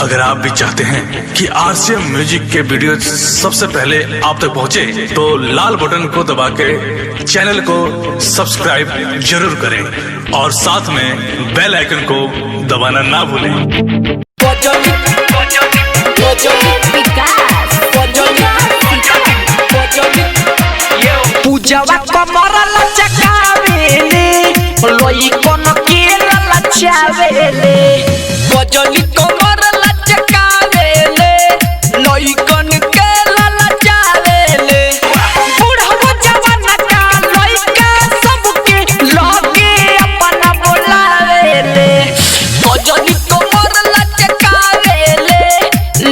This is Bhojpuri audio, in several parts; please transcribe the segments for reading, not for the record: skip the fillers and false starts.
अगर आप भी चाहते हैं कि आरसीएम म्यूजिक के वीडियो सबसे पहले आप तक पहुंचे, तो लाल बटन को दबा के चैनल को सब्सक्राइब जरूर करें और साथ में बेल आइकन को दबाना ना भूलें। पूजावा कमर लचकावेले लोई कोन केला लचावेले गजली कमर लचकावेले लोई कोन केला लचावेले बुढ़वा जवान का लइका सबके लगे अपना बोलावेले गजली कमर लचकावेले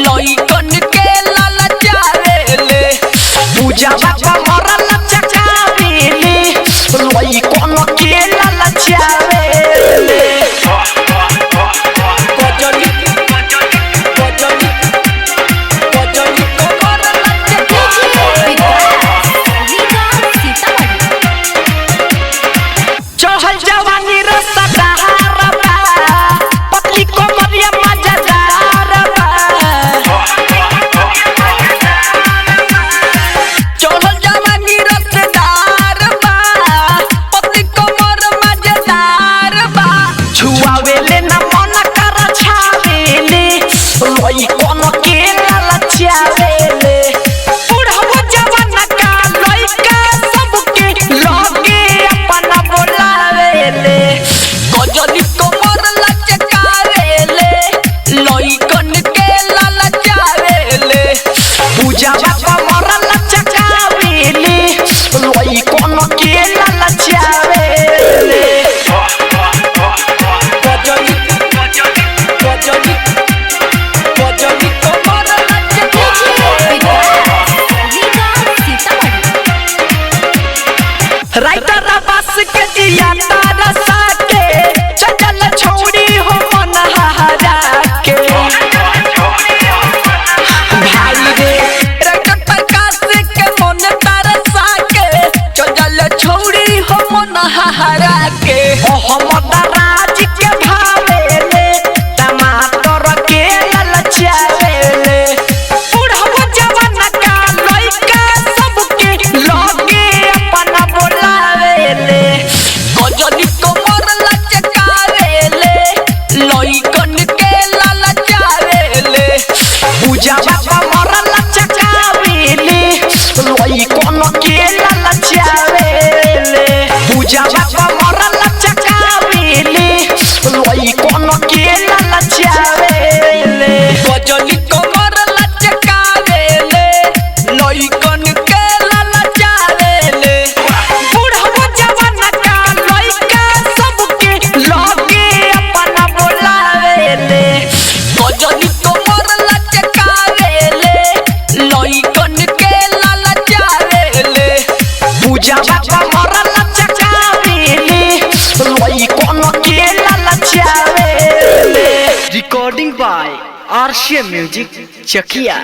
लोई कोन केला लचावेले पूजावा कमर लोई कोन केला लचावेले गजली कमर लचकावेले चहल जवानी रसदार बा पतली कोमरिया मजेदार बा चहल जवानी रसदार बा पतली कोमर मजेदार बा छुआवेले न मन कर छावेले लोई कोन केला लचावेले बुढ़वा जवान का लइका सबके लगे अपना बोलावेले गजली कमर लचकावेले लोई कोन केला लचावेले पूजावा कमर लचकावेले लोई कोन केला लचावेले गजली कमर लचकावेले राइटर बस के जिया तारा साके चल छोड़ी हो मन हरा के भाई रे राइटर प्रकाश के मन तारा साके चल छोड़ी हो मन हरा के मोहम्मद राज के भावेले टमाटर के ललचावेले बुढ़वा जवान का लइका सबके लगे अपना बोलावेले गजली कमर लचकावेले लोई कोन केला लचावेले पूजावा कमर लचकावेले लोई कोन केला लचावेले पूजावा कमर लचकावेले लोई कोन केला लचावेले गजली कमर लचकावेले लोई कोन केला लचावेले बुढ़वा जवान का लइका सबके लगे अपना बोलावेले गजली कमर लचकावेले लोई कोन केला लचावेले पूजावा कमर लचकावेले लोई कोन केला लचावेले। Recording by RCM music Chakiya.